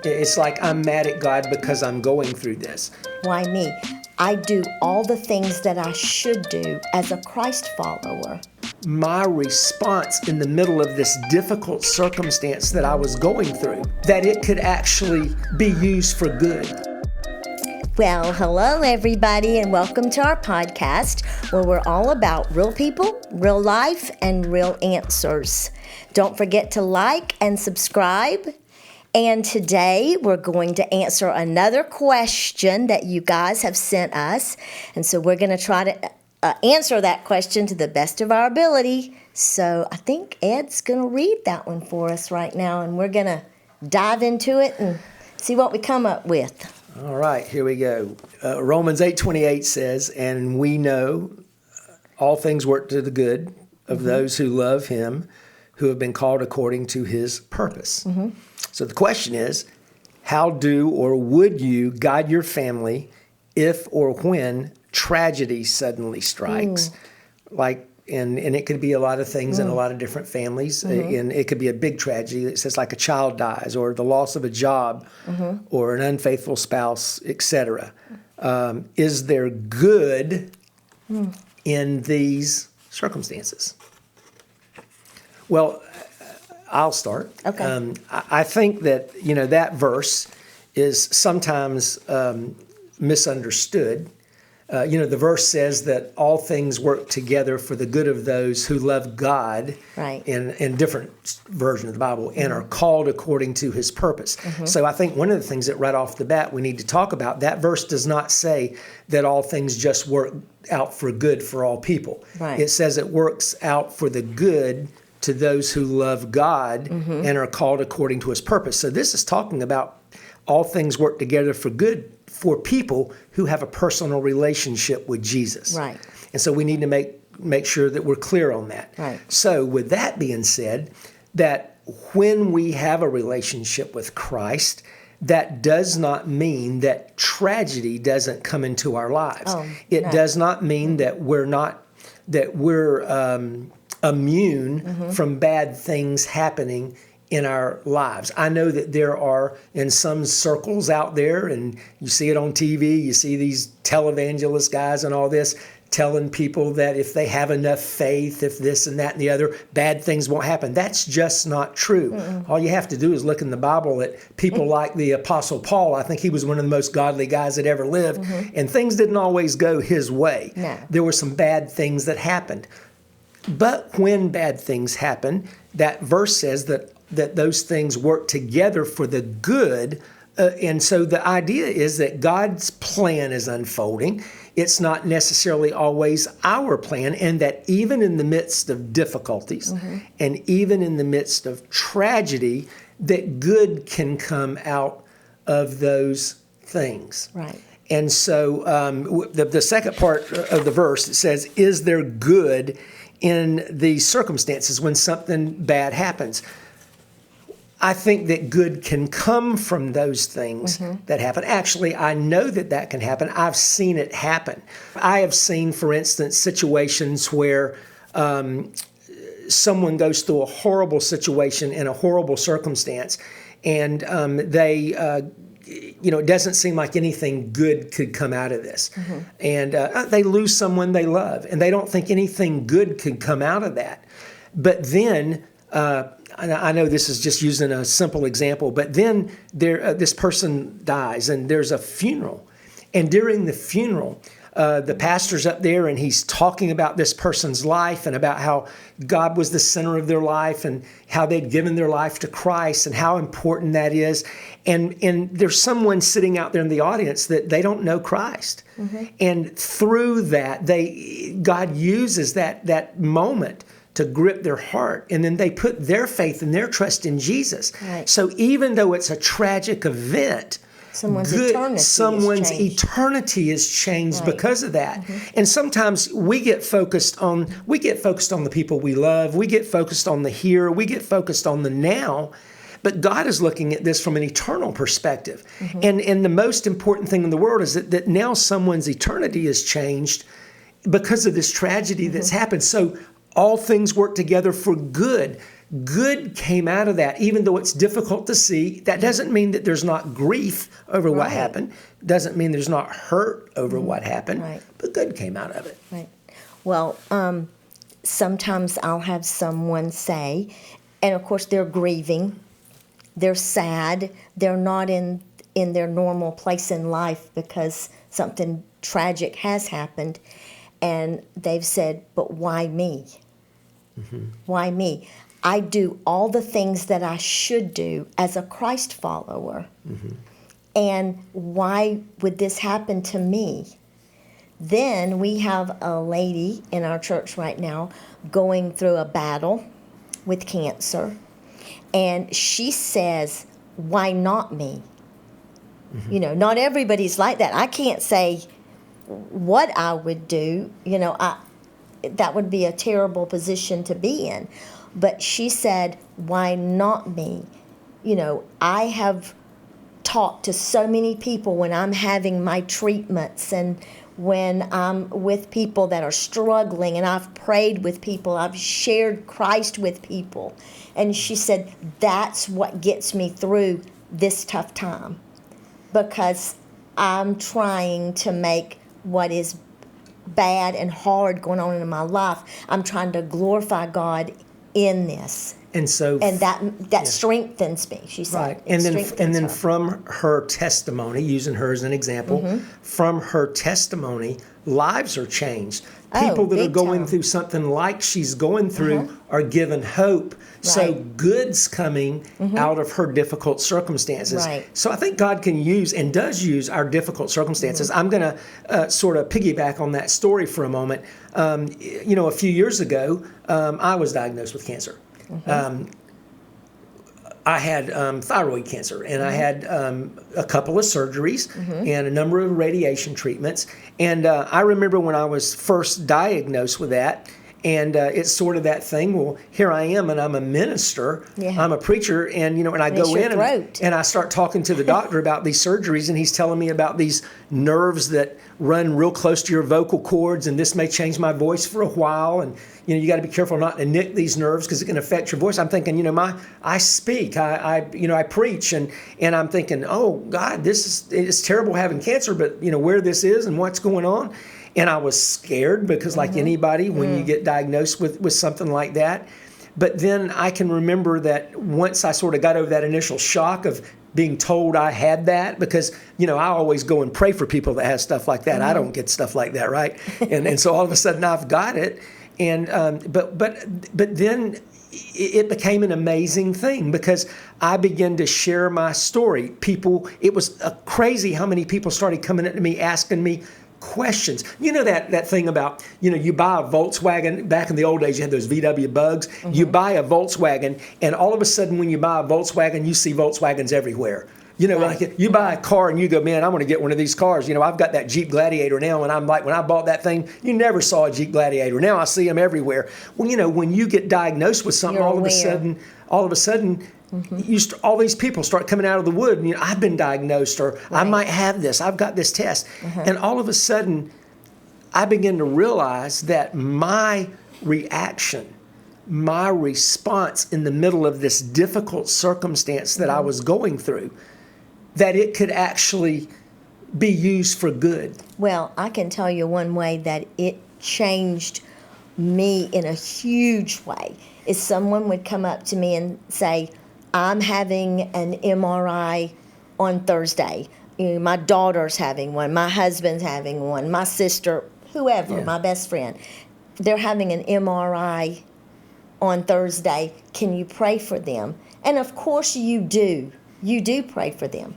It's like I'm mad at God because I'm going through this. Why me? I do all the things that I should do as a Christ follower. My response in the middle of this difficult circumstance that I was going through, that it could actually be used for good. Well, hello everybody, and welcome to our podcast where we're all about real people, real life, and real answers. Don't forget to like and subscribe. And today we're going to answer another question that you guys have sent us. And so we're going to try to answer that question to the best of our ability. So I think Ed's going to read that one for us right now, and we're going to dive into it and see what we come up with. All right, here we go. Romans 8:28 says, "And we know all things work to the good of those who love him, who have been called according to his purpose." So the question is, how do or would you guide your family if or when tragedy suddenly strikes? And it could be a lot of things in a lot of different families. And it could be a big tragedy that says like a child dies or the loss of a job or an unfaithful spouse, etc. Is there good in these circumstances? Well, I'll start. Okay. I think that, that verse is sometimes misunderstood. The verse says that all things work together for the good of those who love God, right, in different versions of the Bible, and are called according to his purpose. So I think one of the things that right off the bat we need to talk about, that verse does not say that all things just work out for good for all people. Right. It says it works out for the good to those who love God and are called according to his purpose. So this is talking about all things work together for good for people who have a personal relationship with Jesus. Right. And so we need to make sure that we're clear on that. Right. So with that being said, that when we have a relationship with Christ, that does not mean that tragedy doesn't come into our lives. It does not mean that we're immune from bad things happening in our lives. I know that there are in some circles out there, and you see it on TV, you see these televangelist guys and all this telling people that if they have enough faith, if this and that and the other, bad things won't happen. That's just not true. All you have to do is look in the Bible at people like the Apostle Paul. I think he was one of the most godly guys that ever lived, and things didn't always go his way. No. There were some bad things that happened. But when bad things happen, that verse says that those things work together for the good. And so the idea is that God's plan is unfolding. It's not necessarily always our plan, and that even in the midst of difficulties and even in the midst of tragedy, that good can come out of those things. Right. And so the second part of the verse, it says, is there good in these circumstances when something bad happens? I think that good can come from those things that happen. Actually, I know that can happen. I've seen it happen. I have seen, for instance, situations where someone goes through a horrible situation in a horrible circumstance, and it doesn't seem like anything good could come out of this. And they lose someone they love, and they don't think anything good could come out of that. But then, I know this is just using a simple example, but then this person dies, and there's a funeral. And during the funeral, the pastor's up there, and he's talking about this person's life and about how God was the center of their life and how they'd given their life to Christ and how important that is. And there's someone sitting out there in the audience that they don't know Christ. And through that, God uses that moment to grip their heart, and then they put their faith and their trust in Jesus. Right. So even though it's a tragic event, someone's eternity is changed because of that. And sometimes we get focused on the people we love, we get focused on the here, we get focused on the now. But God is looking at this from an eternal perspective. And the most important thing in the world is that now someone's eternity is changed because of this tragedy that's happened. So all things work together for good good came out of that, even though it's difficult to see. That doesn't mean that there's not grief over what happened. Doesn't mean there's not hurt over what happened. Right. But good came out of it. Right. Well, sometimes I'll have someone say, and of course they're grieving, they're sad, they're not in their normal place in life because something tragic has happened, and they've said, but why me? Why me? I do all the things that I should do as a Christ follower. And why would this happen to me? Then we have a lady in our church right now going through a battle with cancer. And she says, why not me? You know, not everybody's like that. I can't say what I would do. You know, that would be a terrible position to be in. But she said, why not me? You know, I have talked to so many people when I'm having my treatments and when I'm with people that are struggling, and I've prayed with people, I've shared Christ with people. And she said, that's what gets me through this tough time, because I'm trying to make what is bad and hard going on in my life, I'm trying to glorify God in this. And so, and that strengthens me, she said. Right. And then from her testimony, using her as an example, from her testimony, lives are changed. People that are going through something like she's going through are given hope. Right. So good's coming out of her difficult circumstances. Right. So I think God can use and does use our difficult circumstances. I'm going to sort of piggyback on that story for a moment. You know, a few years ago, I was diagnosed with cancer. I had thyroid cancer, and I had a couple of surgeries and a number of radiation treatments. And I remember when I was first diagnosed with that, and it's sort of that thing, well, here I am, and I'm a minister, I'm a preacher, and, you know, and I go in and I start talking to the doctor about these surgeries, and he's telling me about these nerves that run real close to your vocal cords, and this may change my voice for a while, and, you know, you got to be careful not to nick these nerves because it can affect your voice. I'm thinking, you know, I speak, I preach, and I'm thinking, oh God, it's terrible having cancer, but, you know, where this is and what's going on. And I was scared because, like anybody, when you get diagnosed with something like that. But then I can remember that once I sort of got over that initial shock of being told I had that, because, you know, I always go and pray for people that have stuff like that. I don't get stuff like that, right? And so all of a sudden I've got it. And but then it became an amazing thing because I began to share my story. It was crazy how many people started coming up to me asking me questions. You know that thing about, you know, you buy a Volkswagen. Back in the old days, you had those VW Bugs. You buy a Volkswagen, and all of a sudden when you buy a Volkswagen, you see Volkswagens everywhere. You know, like you buy a car and you go, man, I'm going to get one of these cars. You know, I've got that Jeep Gladiator now, and I'm like, when I bought that thing, you never saw a Jeep Gladiator. Now I see them everywhere. Well, you know, when you get diagnosed with something, all of a sudden, all these people start coming out of the wood. And, you know, I've been diagnosed, or I might have this. I've got this test, and all of a sudden, I begin to realize that my reaction, my response in the middle of this difficult circumstance that I was going through, that it could actually be used for good. Well, I can tell you one way that it changed me in a huge way is someone would come up to me and say, I'm having an MRI on Thursday. You know, my daughter's having one, my husband's having one, my sister, whoever, my best friend. They're having an MRI on Thursday. Can you pray for them? And of course you do. You do pray for them.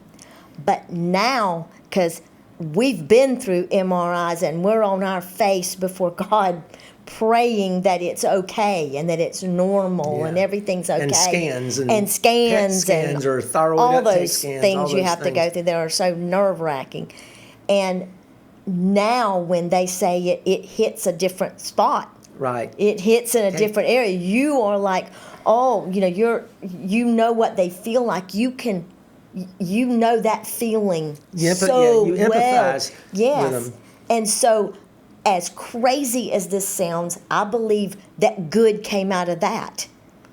But now, because we've been through MRIs and we're on our face before God praying that it's okay and that it's normal and everything's okay. And scans and PET scans or thyroid all uptake those scans, things you have to go through that are so nerve-wracking. And now when they say it hits a different spot. Right. It hits in a different area. You are like, oh, you know, you know what they feel like. You know that feeling you well. empathize Yes. with them. And so, as crazy as this sounds, I believe that good came out of that.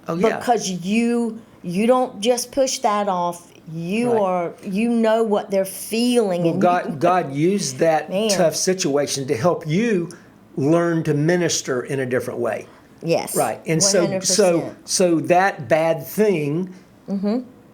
Oh, yeah. Because you don't just push that off. You know what they're feeling. Well, and God used that Man. tough situation to help you learn to minister in a different way. Yes. Right. And 100%. so that bad thing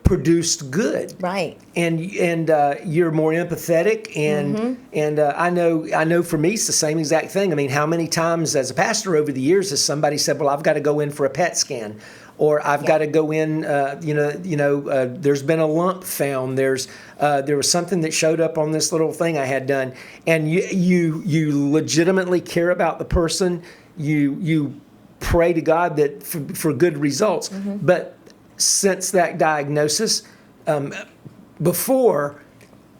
produced good. Right. And you're more empathetic, and I know for me it's the same exact thing. I mean, how many times as a pastor over the years has somebody said, "Well, I've got to go in for a PET scan," or "I've got to go in." There's been a lump found. There was something that showed up on this little thing I had done, and you legitimately care about the person. You pray to God that for good results, but since that diagnosis, before,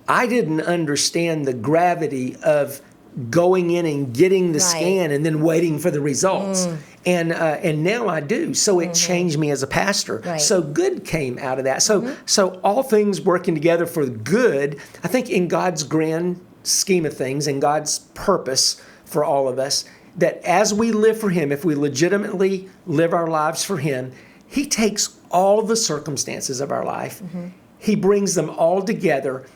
I didn't understand the gravity of going in and getting the scan and then waiting for the results. And now I do. So it changed me as a pastor. Right. So good came out of that. So all things working together for good, I think in God's grand scheme of things, in God's purpose for all of us, that as we live for Him, if we legitimately live our lives for Him, He takes all the circumstances of our life, He brings them all together,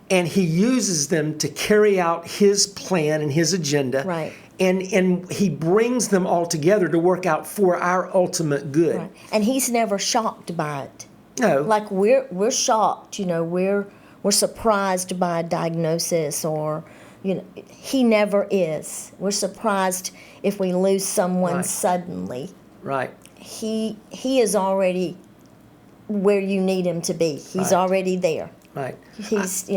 and He uses them to carry out His plan and His agenda. Right. And He brings them all together to work out for our ultimate good. Right. And He's never shocked by it. No. Like we're shocked, we're surprised by a diagnosis, or He never is. We're surprised if we lose someone suddenly. Right. He is already where you need Him to be. He's already there. Right. He's,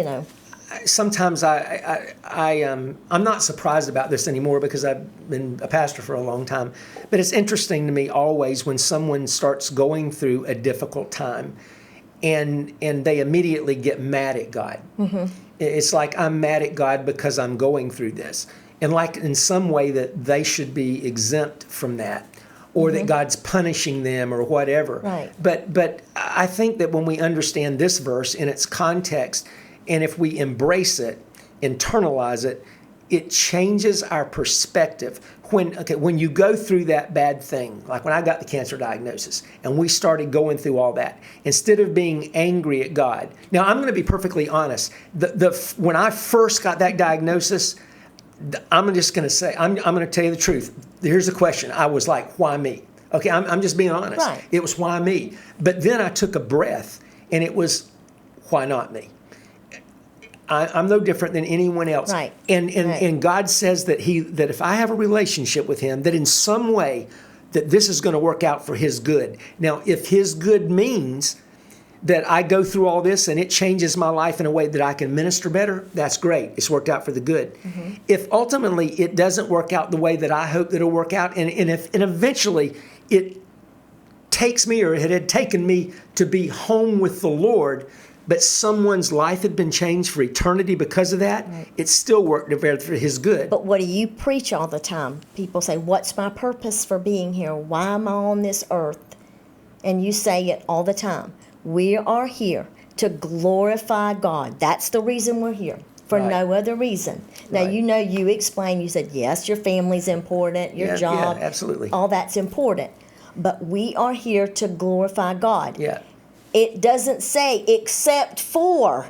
Sometimes I'm not surprised about this anymore because I've been a pastor for a long time. But it's interesting to me always when someone starts going through a difficult time and they immediately get mad at God. It's like, I'm mad at God because I'm going through this. And like in some way that they should be exempt from that, or that God's punishing them or whatever. Right. But I think that when we understand this verse in its context, and if we embrace it, internalize it, it changes our perspective. When you go through that bad thing, like when I got the cancer diagnosis and we started going through all that, instead of being angry at God. Now, I'm going to be perfectly honest. When I first got that diagnosis, I'm just going to say, I'm going to tell you the truth. Here's the question. I was like, why me? Okay, I'm just being honest. Right. It was why me. But then I took a breath, and it was, why not me? I'm no different than anyone else. Right. And God says that if I have a relationship with Him, that in some way that this is going to work out for His good. Now, if His good means that I go through all this and it changes my life in a way that I can minister better, that's great. It's worked out for the good. If ultimately it doesn't work out the way that I hope that it'll work out, and eventually it takes me, or it had taken me to be home with the Lord, but someone's life had been changed for eternity because of that, it still worked for His good. But what do you preach all the time? People say, what's my purpose for being here? Why am I on this earth? And you say it all the time. We are here to glorify God. That's the reason we're here, for no other reason. Now, you explained, you said, yes, your family's important, your job. Yeah, absolutely. All that's important. But we are here to glorify God. Yeah. It doesn't say except for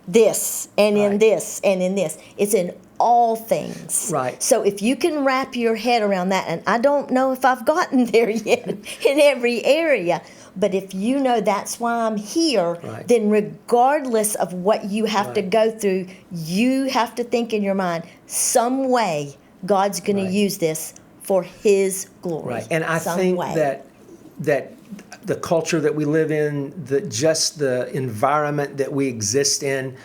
this and in this and in this. It's in all things. Right. So if you can wrap your head around that, and I don't know if I've gotten there yet in every area, but if you know that's why I'm here, then regardless of what you have to go through, you have to think in your mind, some way God's going to use this for His glory. Right. And I think that the culture that we live in, just the environment that we exist in,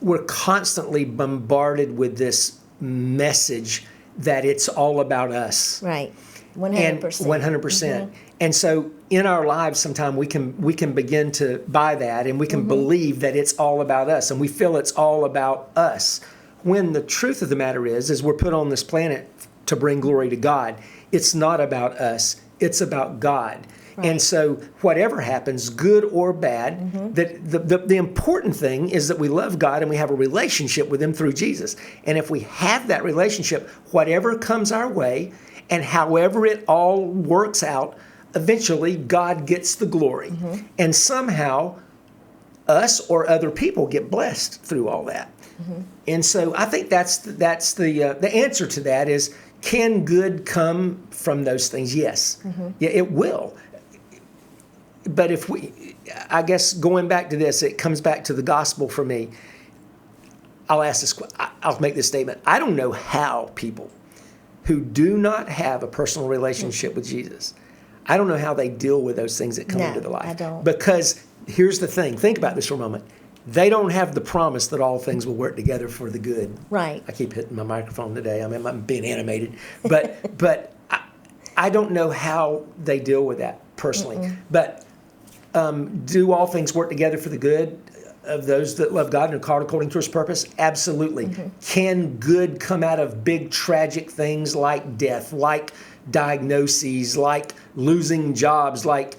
we're constantly bombarded with this message that it's all about us. Right. 100%. And 100%. And so in our lives, sometimes we can begin to buy that, and we can believe that it's all about us, and we feel it's all about us. When the truth of the matter is we're put on this planet to bring glory to God. It's not about us. It's about God. Right. And so whatever happens, good or bad, the important thing is that we love God and we have a relationship with Him through Jesus. And if we have that relationship, whatever comes our way and however it all works out, eventually God gets the glory. And somehow us or other people get blessed through all that. And so I think that's the answer to that is, can good come from those things? Yes. Yeah, it will. But I guess going back to this, it comes back to the gospel for me. I'll make this statement. I don't know how people who do not have a personal relationship with Jesus, I don't know how they deal with those things that come into their life. I don't. Because here's the thing. Think about this for a moment. They don't have the promise that all things will work together for the good. Right. I keep hitting my microphone today. I mean, I'm being animated. But I don't know how they deal with that personally. But do all things work together for the good of those that love God and are called according to His purpose? Absolutely. Can good come out of big tragic things like death, like diagnoses, like losing jobs, like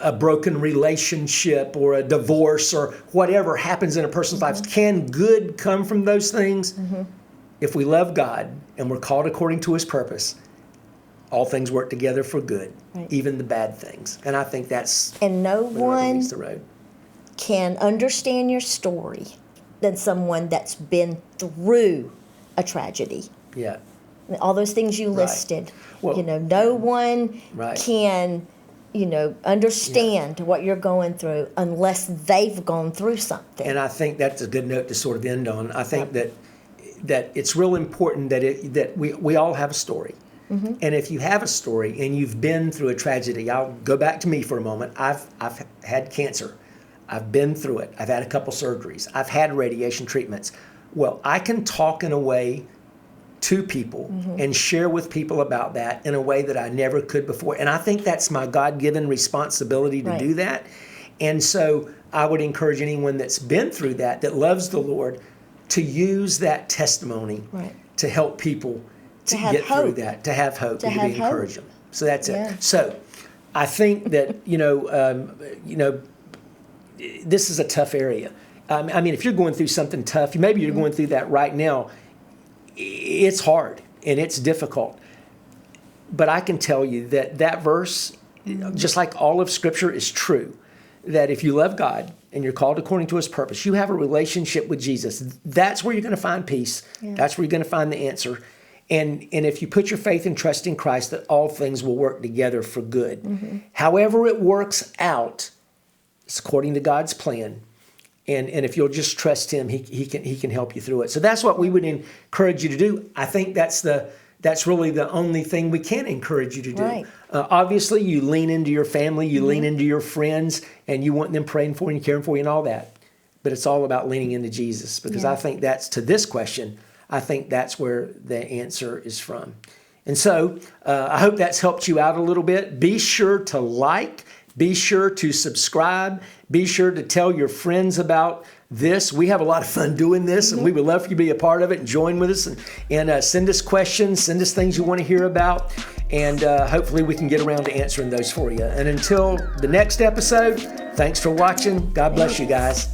a broken relationship or a divorce or whatever happens in a person's life? Can good come from those things? If we love God and we're called according to His purpose, all things work together for good, even the bad things. And I think that's and no one leads the road. Can understand your story than someone that's been through a tragedy. Yeah. All those things you listed. Well, no one right. can, understand what you're going through unless they've gone through something. And I think that's a good note to sort of end on. I think that it's real important that we all have a story. And if you have a story and you've been through a tragedy, I'll go back to me for a moment. I've had cancer. I've been through it. I've had a couple surgeries. I've had radiation treatments. Well, I can talk in a way to people and share with people about that in a way that I never could before. And I think that's my God-given responsibility to do that. And so I would encourage anyone that's been through that loves the Lord, to use that testimony to help people to get through that, to have hope, and to encourage them. So that's it. So I think that, this is a tough area. I mean, if you're going through something tough, maybe you're going through that right now, it's hard and it's difficult. But I can tell you that verse, just like all of Scripture, is true. That if you love God and you're called according to His purpose, you have a relationship with Jesus. That's where you're going to find peace. That's where you're going to find the answer. And if you put your faith and trust in Christ, that all things will work together for good. However it works out, it's according to God's plan. And if you'll just trust Him, He can help you through it. So that's what we would encourage you to do. I think that's really the only thing we can encourage you to do. Right. Obviously, you lean into your family, you lean into your friends, and you want them praying for you and caring for you and all that. But it's all about leaning into Jesus, because I think that's, to this question, I think that's where the answer is from. And so I hope that's helped you out a little bit. Be sure to like. Be sure to subscribe. Be sure to tell your friends about this. We have a lot of fun doing this, and we would love for you to be a part of it and join with us. And send us questions, send us things you want to hear about, and hopefully we can get around to answering those for you. And until the next episode, thanks for watching. God bless you guys.